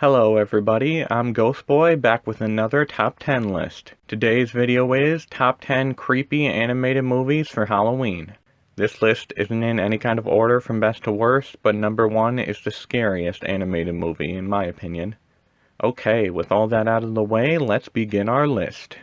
Hello everybody, I'm Ghost Boy back with another top 10 list. Today's video is top 10 creepy animated movies for Halloween. This list isn't in any kind of order from best to worst, but number 1 is the scariest animated movie in my opinion. Okay, with all that out of the way, let's begin our list.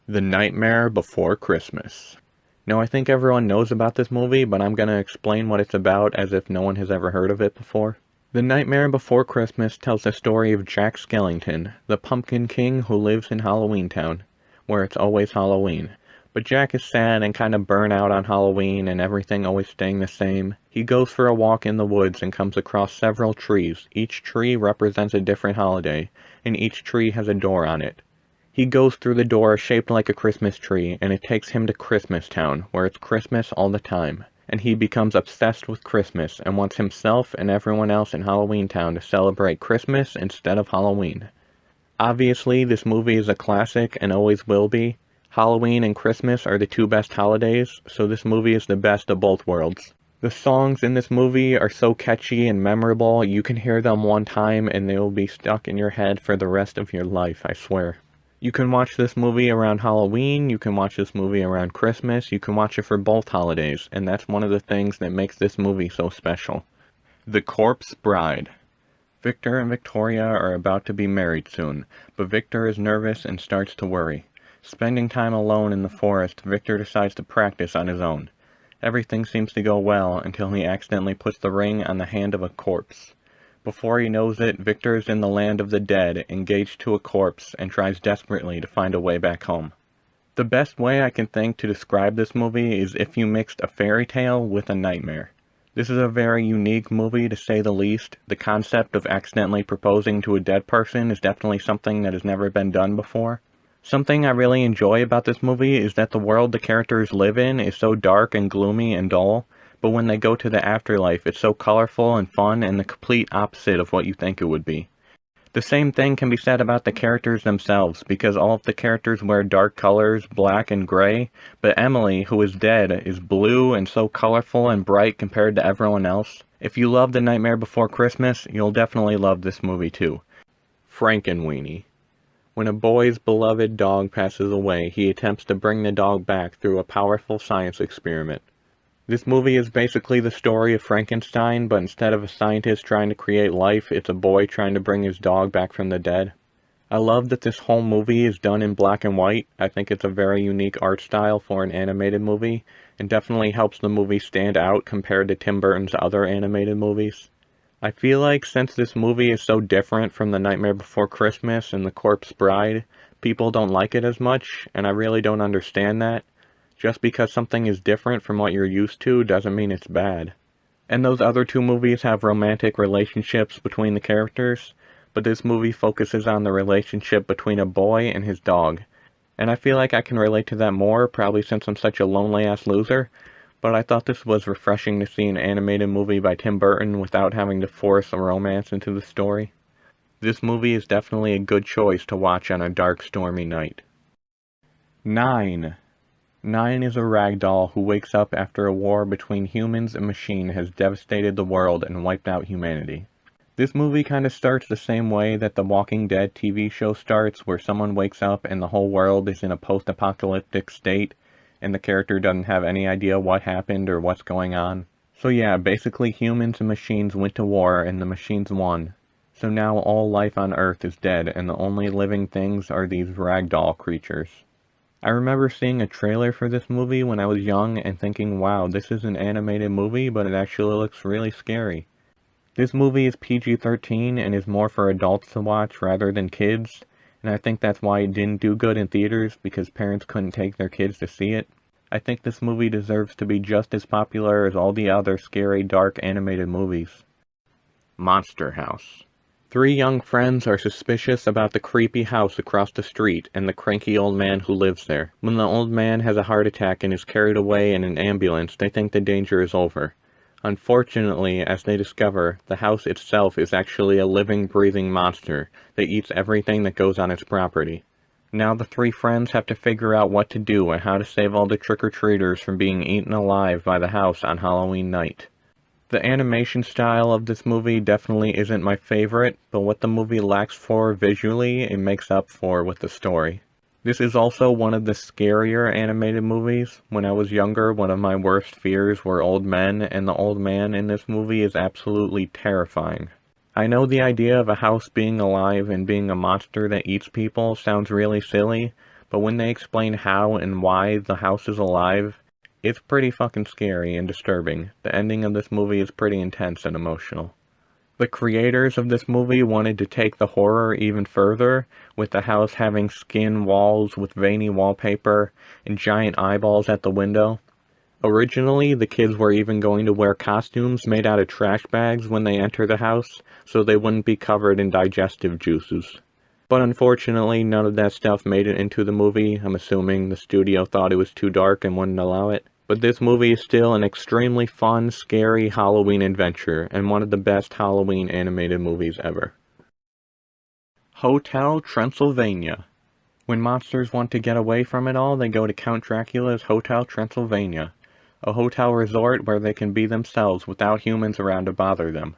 The Nightmare Before Christmas. Now I think everyone knows about this movie, but I'm gonna explain what it's about as if no one has ever heard of it before. The Nightmare Before Christmas tells the story of Jack Skellington, the Pumpkin King who lives in Halloween Town, where it's always Halloween. But Jack is sad and kind of burnt out on Halloween and everything always staying the same. He goes for a walk in the woods and comes across several trees. Each tree represents a different holiday, and each tree has a door on it. He goes through the door shaped like a Christmas tree, and it takes him to Christmas Town, where it's Christmas all the time. And he becomes obsessed with Christmas and wants himself and everyone else in Halloween Town to celebrate Christmas instead of Halloween. Obviously, this movie is a classic and always will be. Halloween and Christmas are the two best holidays, so this movie is the best of both worlds. The songs in this movie are so catchy and memorable, you can hear them one time and they will be stuck in your head for the rest of your life, I swear. You can watch this movie around Halloween, you can watch this movie around Christmas, you can watch it for both holidays, and that's one of the things that makes this movie so special. The Corpse Bride. Victor and Victoria are about to be married soon, but Victor is nervous and starts to worry. Spending time alone in the forest, Victor decides to practice on his own. Everything seems to go well until he accidentally puts the ring on the hand of a corpse. Before he knows it, Victor is in the land of the dead, engaged to a corpse, and tries desperately to find a way back home. The best way I can think to describe this movie is if you mixed a fairy tale with a nightmare. This is a very unique movie to say the least. The concept of accidentally proposing to a dead person is definitely something that has never been done before. Something I really enjoy about this movie is that the world the characters live in is so dark and gloomy and dull, but when they go to the afterlife, it's so colorful and fun and the complete opposite of what you think it would be. The same thing can be said about the characters themselves, because all of the characters wear dark colors, black and gray, but Emily, who is dead, is blue and so colorful and bright compared to everyone else. If you love The Nightmare Before Christmas, you'll definitely love this movie too. Frankenweenie. When a boy's beloved dog passes away, he attempts to bring the dog back through a powerful science experiment. This movie is basically the story of Frankenstein, but instead of a scientist trying to create life, it's a boy trying to bring his dog back from the dead. I love that this whole movie is done in black and white. I think it's a very unique art style for an animated movie, and definitely helps the movie stand out compared to Tim Burton's other animated movies. I feel like since this movie is so different from The Nightmare Before Christmas and The Corpse Bride, people don't like it as much, and I really don't understand that. Just because something is different from what you're used to doesn't mean it's bad. And those other two movies have romantic relationships between the characters, but this movie focuses on the relationship between a boy and his dog. And I feel like I can relate to that more, probably since I'm such a lonely-ass loser, but I thought this was refreshing to see an animated movie by Tim Burton without having to force a romance into the story. This movie is definitely a good choice to watch on a dark, stormy night. 9. 9 is a ragdoll who wakes up after a war between humans and machine has devastated the world and wiped out humanity. This movie kinda starts the same way that the Walking Dead TV show starts, where someone wakes up and the whole world is in a post-apocalyptic state, and the character doesn't have any idea what happened or what's going on. So yeah, basically humans and machines went to war and the machines won. So now all life on Earth is dead and the only living things are these ragdoll creatures. I remember seeing a trailer for this movie when I was young and thinking, wow, this is an animated movie, but it actually looks really scary. This movie is PG-13 and is more for adults to watch rather than kids, and I think that's why it didn't do good in theaters, because parents couldn't take their kids to see it. I think this movie deserves to be just as popular as all the other scary, dark animated movies. Monster House. 3 young friends are suspicious about the creepy house across the street and the cranky old man who lives there. When the old man has a heart attack and is carried away in an ambulance, they think the danger is over. Unfortunately, as they discover, the house itself is actually a living, breathing monster that eats everything that goes on its property. Now the 3 friends have to figure out what to do and how to save all the trick-or-treaters from being eaten alive by the house on Halloween night. The animation style of this movie definitely isn't my favorite, but what the movie lacks for visually, it makes up for with the story. This is also one of the scarier animated movies. When I was younger, one of my worst fears were old men, and the old man in this movie is absolutely terrifying. I know the idea of a house being alive and being a monster that eats people sounds really silly, but when they explain how and why the house is alive, it's pretty fucking scary and disturbing. The ending of this movie is pretty intense and emotional. The creators of this movie wanted to take the horror even further, with the house having skin walls with veiny wallpaper and giant eyeballs at the window. Originally, the kids were even going to wear costumes made out of trash bags when they enter the house, so they wouldn't be covered in digestive juices. But unfortunately, none of that stuff made it into the movie. I'm assuming the studio thought it was too dark and wouldn't allow it. But this movie is still an extremely fun, scary Halloween adventure, and one of the best Halloween animated movies ever. Hotel Transylvania. When monsters want to get away from it all, they go to Count Dracula's Hotel Transylvania, a hotel resort where they can be themselves without humans around to bother them.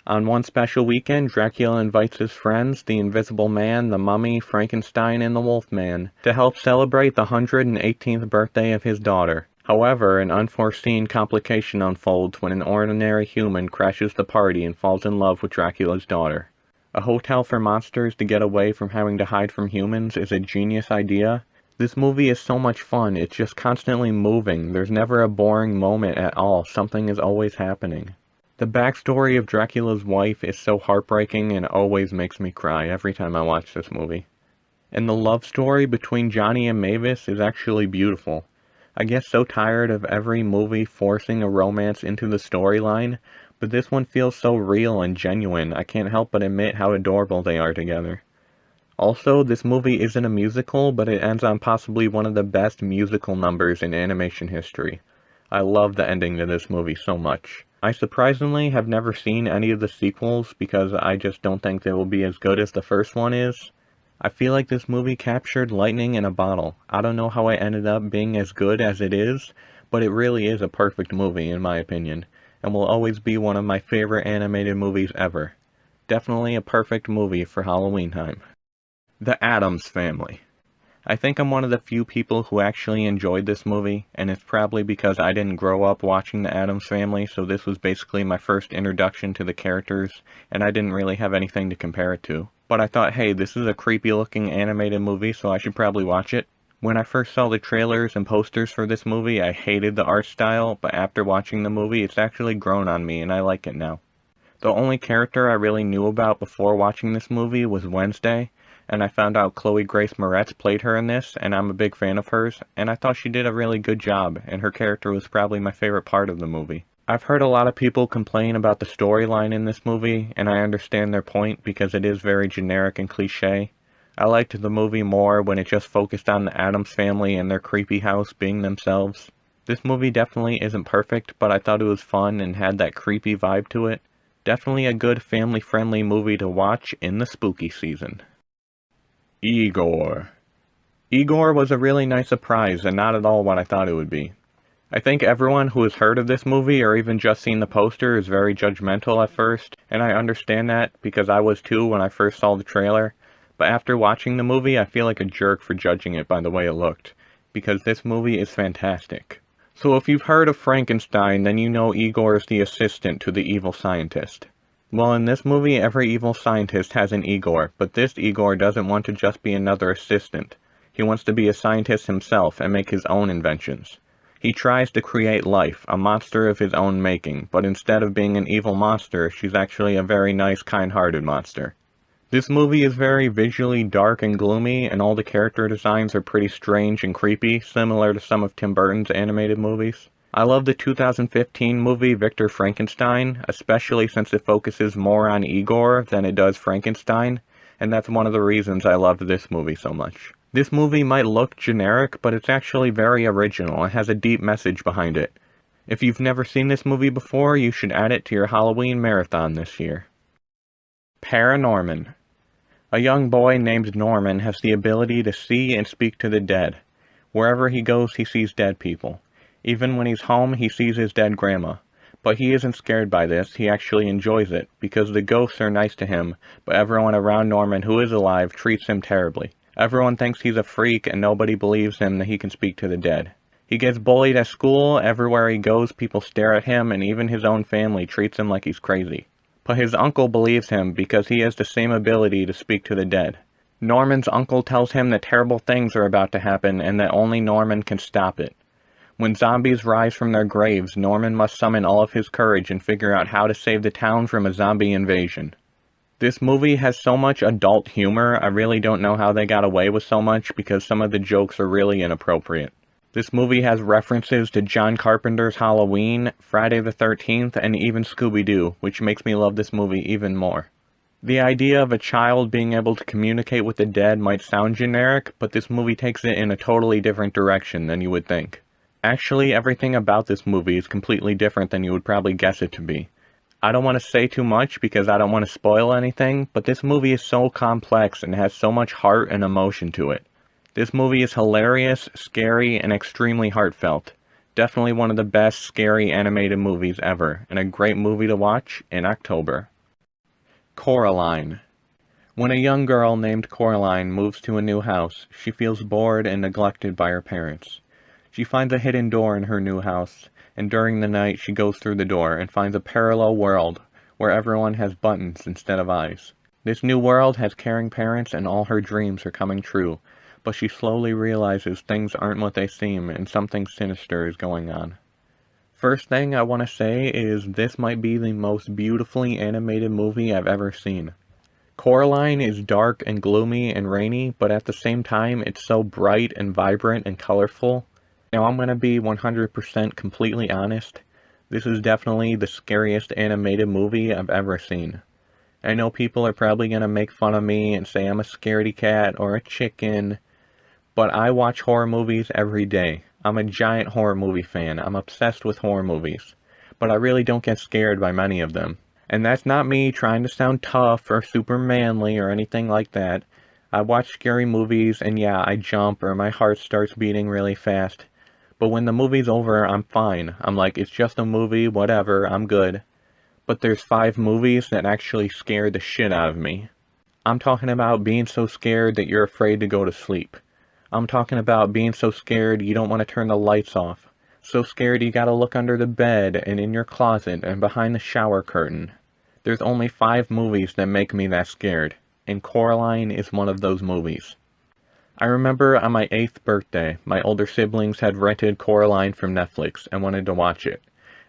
On one special weekend, Dracula invites his friends, the Invisible Man, the Mummy, Frankenstein, and the Wolfman, to help celebrate the 118th birthday of his daughter. However, an unforeseen complication unfolds when an ordinary human crashes the party and falls in love with Dracula's daughter. A hotel for monsters to get away from having to hide from humans is a genius idea. This movie is so much fun, it's just constantly moving, there's never a boring moment at all, something is always happening. The backstory of Dracula's wife is so heartbreaking and always makes me cry every time I watch this movie. And the love story between Johnny and Mavis is actually beautiful. I get so tired of every movie forcing a romance into the storyline, but this one feels so real and genuine, I can't help but admit how adorable they are together. Also, this movie isn't a musical, but it ends on possibly one of the best musical numbers in animation history. I love the ending to this movie so much. I surprisingly have never seen any of the sequels because I just don't think they will be as good as the first one is. I feel like this movie captured lightning in a bottle. I don't know how it ended up being as good as it is, but it really is a perfect movie in my opinion, and will always be one of my favorite animated movies ever. Definitely a perfect movie for Halloween time. The Addams Family. I think I'm one of the few people who actually enjoyed this movie, and it's probably because I didn't grow up watching The Addams Family, so this was basically my first introduction to the characters, and I didn't really have anything to compare it to. But I thought, hey, this is a creepy looking animated movie, so I should probably watch it. When I first saw the trailers and posters for this movie, I hated the art style, but after watching the movie, it's actually grown on me, and I like it now. The only character I really knew about before watching this movie was Wednesday, and I found out Chloe Grace Moretz played her in this, and I'm a big fan of hers, and I thought she did a really good job, and her character was probably my favorite part of the movie. I've heard a lot of people complain about the storyline in this movie, and I understand their point because it is very generic and cliche. I liked the movie more when it just focused on the Addams family and their creepy house being themselves. This movie definitely isn't perfect, but I thought it was fun and had that creepy vibe to it. Definitely a good family-friendly movie to watch in the spooky season. Igor. Igor was a really nice surprise and not at all what I thought it would be. I think everyone who has heard of this movie or even just seen the poster is very judgmental at first, and I understand that because I was too when I first saw the trailer, but after watching the movie I feel like a jerk for judging it by the way it looked, because this movie is fantastic. So if you've heard of Frankenstein, then you know Igor is the assistant to the evil scientist. Well, in this movie, every evil scientist has an Igor, but this Igor doesn't want to just be another assistant. He wants to be a scientist himself and make his own inventions. He tries to create life, a monster of his own making, but instead of being an evil monster, she's actually a very nice, kind-hearted monster. This movie is very visually dark and gloomy, and all the character designs are pretty strange and creepy, similar to some of Tim Burton's animated movies. I love the 2015 movie Victor Frankenstein, especially since it focuses more on Igor than it does Frankenstein, and that's one of the reasons I loved this movie so much. This movie might look generic, but it's actually very original and has a deep message behind it. If you've never seen this movie before, you should add it to your Halloween marathon this year. Paranorman. A young boy named Norman has the ability to see and speak to the dead. Wherever he goes, he sees dead people. Even when he's home, he sees his dead grandma. But he isn't scared by this, he actually enjoys it, because the ghosts are nice to him, but everyone around Norman who is alive treats him terribly. Everyone thinks he's a freak and nobody believes him that he can speak to the dead. He gets bullied at school, everywhere he goes people stare at him, and even his own family treats him like he's crazy. But his uncle believes him because he has the same ability to speak to the dead. Norman's uncle tells him that terrible things are about to happen and that only Norman can stop it. When zombies rise from their graves, Norman must summon all of his courage and figure out how to save the town from a zombie invasion. This movie has so much adult humor, I really don't know how they got away with so much because some of the jokes are really inappropriate. This movie has references to John Carpenter's Halloween, Friday the 13th, and even Scooby-Doo, which makes me love this movie even more. The idea of a child being able to communicate with the dead might sound generic, but this movie takes it in a totally different direction than you would think. Actually, everything about this movie is completely different than you would probably guess it to be. I don't want to say too much because I don't want to spoil anything, but this movie is so complex and has so much heart and emotion to it. This movie is hilarious, scary, and extremely heartfelt. Definitely one of the best scary animated movies ever, and a great movie to watch in October. Coraline. When a young girl named Coraline moves to a new house, she feels bored and neglected by her parents. She finds a hidden door in her new house, and during the night she goes through the door and finds a parallel world where everyone has buttons instead of eyes. This new world has caring parents and all her dreams are coming true, but she slowly realizes things aren't what they seem and something sinister is going on. First thing I want to say is this might be the most beautifully animated movie I've ever seen. Coraline is dark and gloomy and rainy, but at the same time it's so bright and vibrant and colorful. Now I'm going to be 100% completely honest, this is definitely the scariest animated movie I've ever seen. I know people are probably going to make fun of me and say I'm a scaredy cat or a chicken, but I watch horror movies every day. I'm a giant horror movie fan. I'm obsessed with horror movies. But I really don't get scared by many of them. And that's not me trying to sound tough or super manly or anything like that. I watch scary movies and yeah, I jump or my heart starts beating really fast. But when the movie's over, I'm fine. I'm like, it's just a movie, whatever, I'm good. But there's 5 movies that actually scare the shit out of me. I'm talking about being so scared that you're afraid to go to sleep. I'm talking about being so scared you don't want to turn the lights off. So scared you gotta look under the bed and in your closet and behind the shower curtain. There's only 5 movies that make me that scared, and Coraline is one of those movies. I remember on my 8th birthday, my older siblings had rented Coraline from Netflix and wanted to watch it.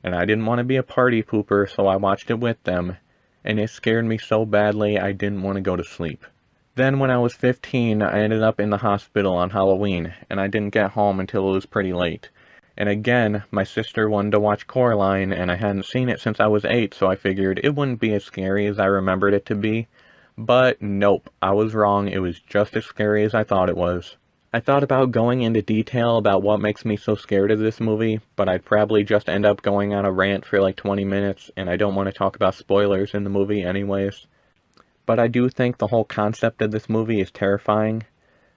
And I didn't want to be a party pooper, so I watched it with them, and it scared me so badly I didn't want to go to sleep. Then when I was 15, I ended up in the hospital on Halloween, and I didn't get home until it was pretty late. And again, my sister wanted to watch Coraline, and I hadn't seen it since I was 8, so I figured it wouldn't be as scary as I remembered it to be. But nope, I was wrong, it was just as scary as I thought it was. I thought about going into detail about what makes me so scared of this movie, but I'd probably just end up going on a rant for like 20 minutes, and I don't want to talk about spoilers in the movie anyways. But I do think the whole concept of this movie is terrifying.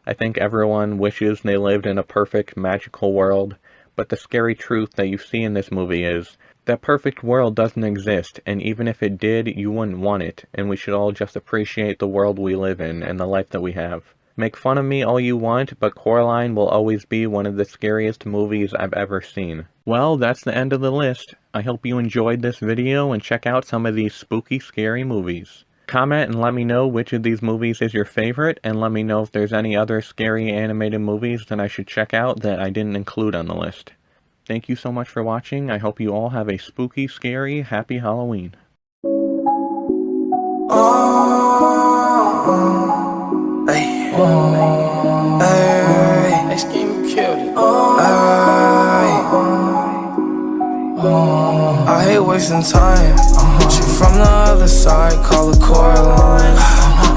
I think everyone wishes they lived in a perfect, magical world, but the scary truth that you see in this movie is that perfect world doesn't exist, and even if it did, you wouldn't want it, and we should all just appreciate the world we live in and the life that we have. Make fun of me all you want, but Coraline will always be one of the scariest movies I've ever seen. Well, that's the end of the list. I hope you enjoyed this video and check out some of these spooky, scary movies. Comment and let me know which of these movies is your favorite, and let me know if there's any other scary animated movies that I should check out that I didn't include on the list. Thank you so much for watching. I hope you all have a spooky, scary, happy Halloween. I hate wasting time. She from the other side, call her Coraline.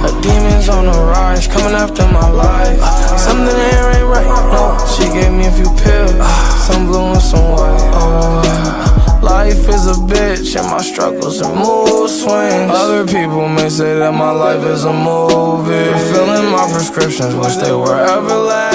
Her demons on the rise, coming after my life. Something here ain't right, no. She gave me a few pills, some blue and some white. Life is a bitch and my struggles are mood swings. Other people may say that my life is a movie. Fulfilling my prescriptions, wish they were everlasting.